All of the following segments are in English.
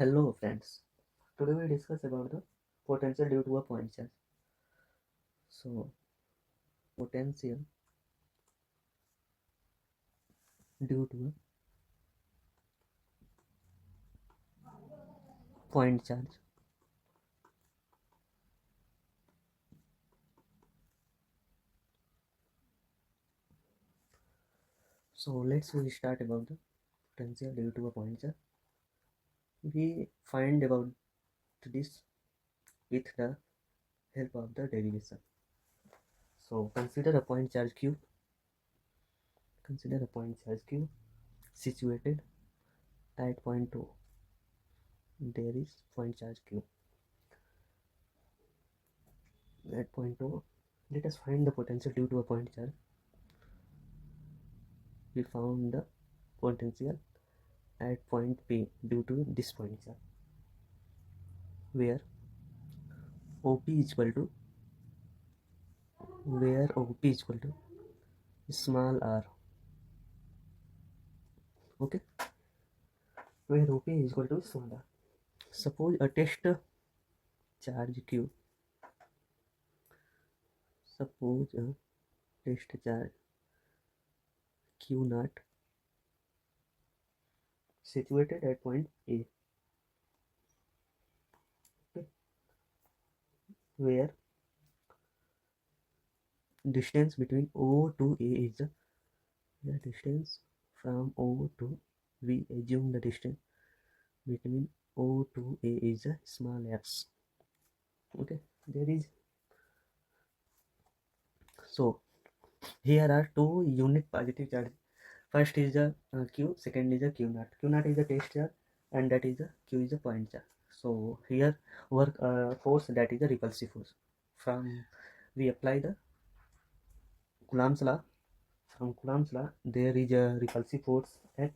Hello friends, today we discuss about the potential due to a point charge. So potential due to a point charge. So let's we start about the potential due to a point charge. We find about this with the help of the derivation. So consider a point charge Q. Consider a point charge Q situated at point O. There is point charge Q at point O. Let us find the potential due to a point charge. We found the potential at point P due to this point charge, where OP is equal to small r. Okay, where OP is equal to small r. Suppose a test charge Q. Suppose a test charge Q naught situated at point A. Okay, where distance between O to A is the distance from O to, we assume the distance between O to A is a small x. Okay, there is, so here are two unit positive charges. First is the Q, second is the Q naught. Q naught is the test charge and that is the Q is the point charge. So here work force, that is the repulsive force. From we apply the Coulomb's law. From Coulomb's law, there is a repulsive force at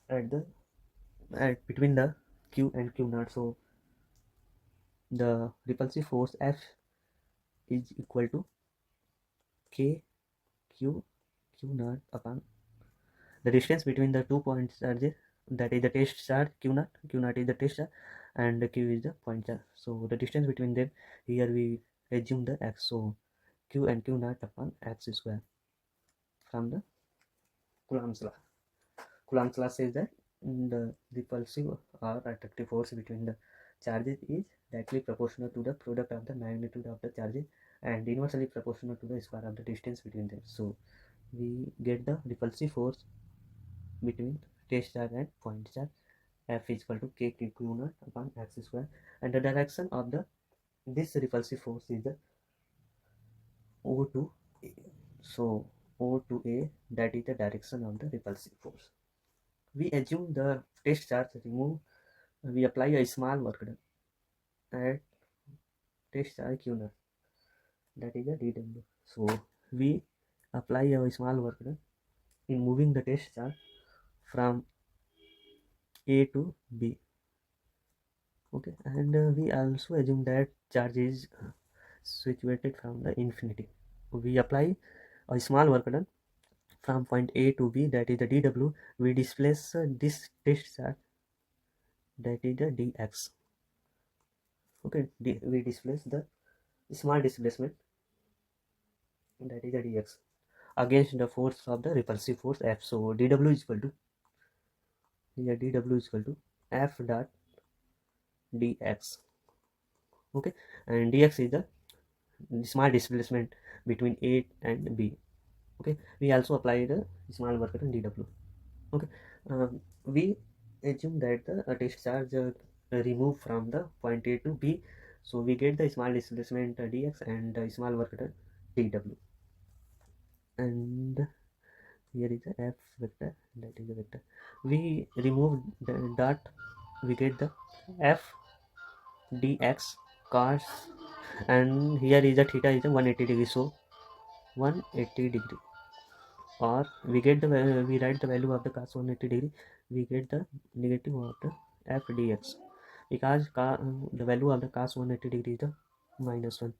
the between the Q and Q naught. So the repulsive force F is equal to K Q naught upon the distance between the 2 point charges, that is the test charge Q naught is the test charge and Q is the point charge. So the distance between them, here we assume the x, so Q and Q naught upon x square from the Coulomb's law. Coulomb's law says that the repulsive or attractive force between the charges is directly proportional to the product of the magnitude of the charges and inversely proportional to the square of the distance between them. So we get the repulsive force between test charge and point charge, F is equal to K Q naught upon x square, and the direction of the this repulsive force is the O to A. So O to A, that is the direction of the repulsive force. We assume the test charge remove, we apply a small work done at test charge Q naught, that is a dW. So we apply a small work done in moving the test charge from A to B. Okay, and we also assume that charge is situated from the infinity. We apply a small work done from point A to B, that is the dW. We displace this test charge, that is the dx. Okay, we displace the small displacement, that is the dx, against the force of the repulsive force F. So dW is equal to, here dW is equal to F dot dx. Okay, and dx is the small displacement between A and B. Okay, we also apply the small work done dW. Okay, we assume that the test charge removed from the point A to B, so we get the small displacement dx and small work done dW, and here is the F vector, that is the vector. We remove the dot, we get the F dx cos, and here is the theta is the 180 degree, so 180 degree, or we get the we write the value of the cos 180 degree, we get the negative of the F dx, because the value of the cos 180 degree is the -1,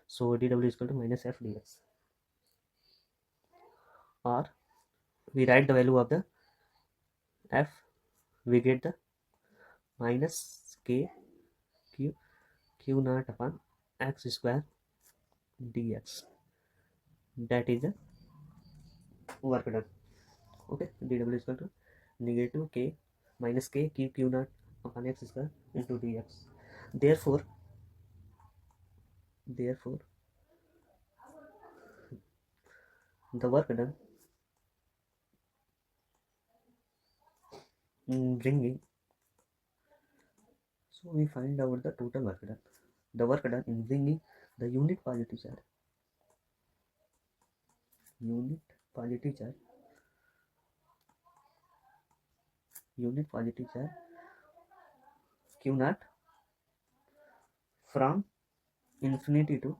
so dW is equal to minus F dx, or we write the value of the F, we get the minus k q naught upon x square dx. That is the work done. Okay, dw is equal to negative k minus k q naught upon x square into dx. Therefore the work done in bringing, so we find out the total work done. The work done in bringing the unit positive charge unit positive charge q naught from infinity to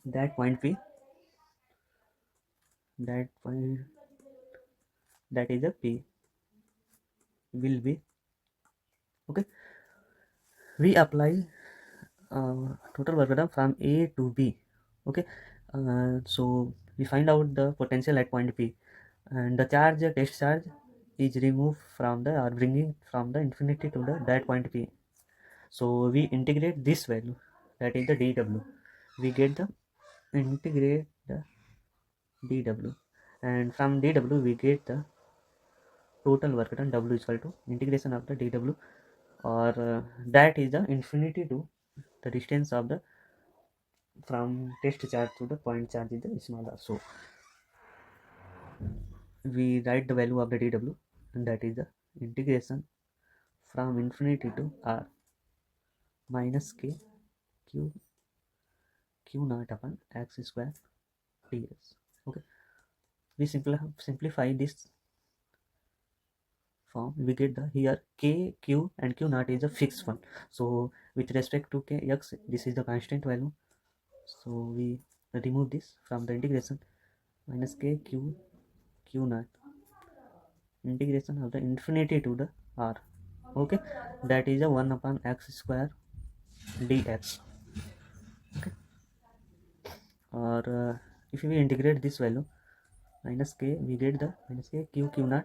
that point p, that point, that is a p, will be okay. We apply total work done from a to b. Okay, so we find out the potential at point p, and the charge, test charge, is removed from the, or bringing from the infinity to the that point p. So we integrate this value, that is the dw. We get the integrate the dw, and from dw we get the total work done. W is equal to integration of the dw, or that is the infinity to the distance of the from test charge to the point charge is the smaller. So we write the value of the dw, and that is the integration from infinity to r minus k q naught upon x square dx. Okay, we simplify this form. We get the here k, q and q naught is a fixed one. So with respect to k x, this is the constant value. So we remove this from the integration, minus k q naught integration of the infinity to the r. Okay, that is a 1 upon x square dx. Okay, or if we integrate this value, minus k, we get the minus k q naught,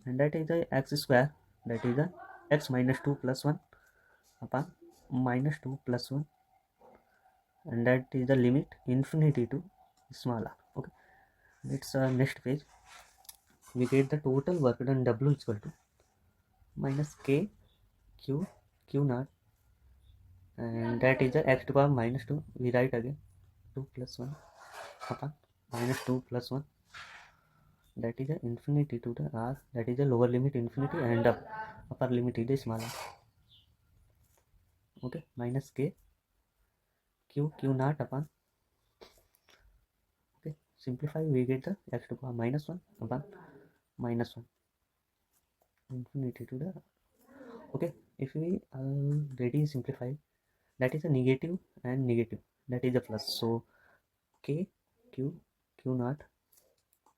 and that is the x square, that is the x minus 2 plus 1 upon minus 2 plus 1, and that is the limit infinity to small r. Okay, let's next page. We get the total work done w is equal to minus k q naught, and that is the x to power minus 2. We write again 2 plus 1 upon minus 2 plus 1, that is the infinity to the r, that is the lower limit infinity, and upper limit is the smaller. Okay, minus k q naught upon, okay, simplify, we get the x to power minus 1 upon minus 1 infinity to the, okay. If we already simplify, that is a negative and negative, that is a plus. So k q naught,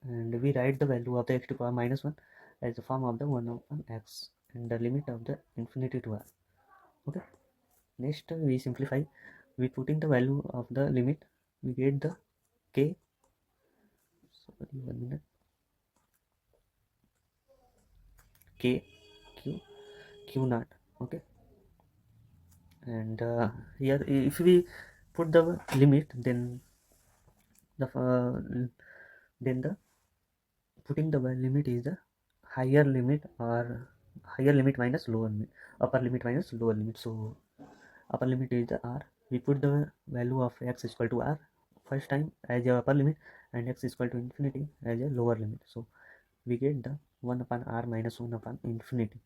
and we write the value of the x to power minus 1 as the form of the 1 upon x, and the limit of the infinity to r. Okay, next we simplify. We put in the value of the limit, we get the k, sorry, 1 minute, k q naught. Okay, and here if we put the limit, then the putting the limit is the higher limit, or higher limit minus lower limit, upper limit minus lower limit. So upper limit is the r. We put the value of x is equal to r first time as a upper limit, and x is equal to infinity as a lower limit. So we get the 1 upon r minus 1 upon infinity.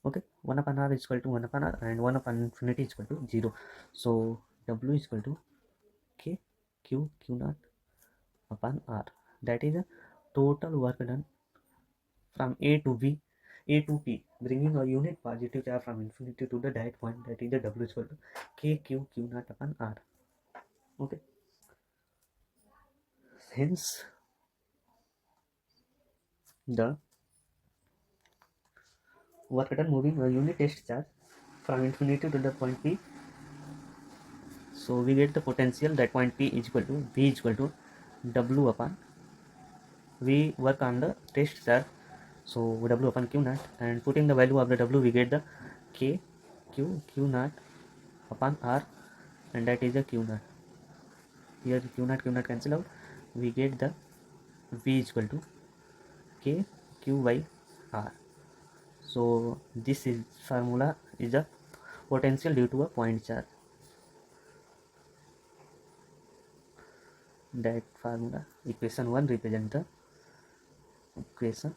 Okay, 1 upon r is equal to 1 upon r, and 1 upon infinity is equal to 0. So w is equal to k q naught upon r. That is a total work done from a to b, a to p, bringing a unit positive charge from infinity to the direct point, that is the w is equal to k q naught upon r. Okay, hence the work done moving a unit test charge from infinity to the point p. So we get the potential, that point p is equal to v is equal to w upon, we work on the test charge So w upon q naught, and putting the value of the w, we get the k q naught upon r, and that is the q naught. Here q naught cancel out, we get the v is equal to k q by r. So this is formula is the potential due to a point charge. That formula, equation 1 represents the equation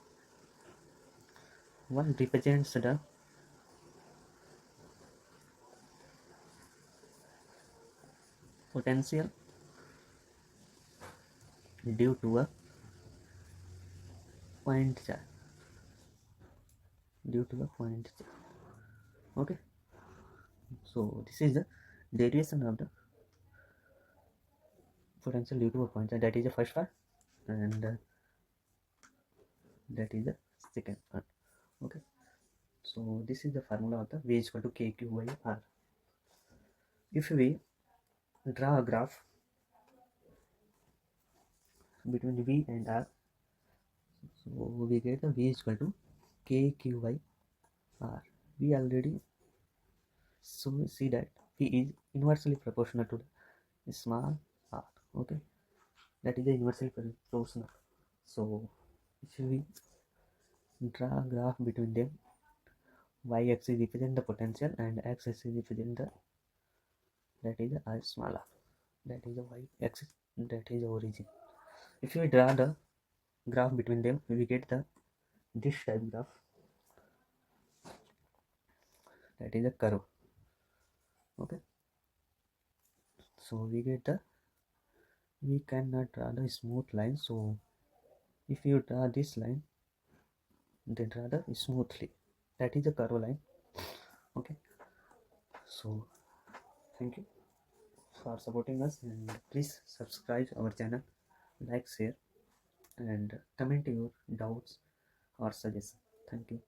1 represents the potential due to a point charge, okay. So this is the derivation of the potential due to a point charge. That is the first part, and that is the second part, okay. So this is the formula of the v is equal to kq by r. If we draw a graph between v and r, so we get the v is equal to kq by r. We already see that v is inversely proportional to the small r, okay. That is the inversely proportional. So if we draw a graph between them, y-axis represent the potential and x-axis represent the, that is the r small r, that is the y-axis, that is the origin. If we draw the graph between them, we get the this type graph, that is a curve, okay. So we get the, we cannot draw the smooth line, so if you draw this line, then draw the smoothly, that is a curve line, okay. So thank you for supporting us, and please subscribe our channel, like, share, and comment your doubts or suggestions. Thank you.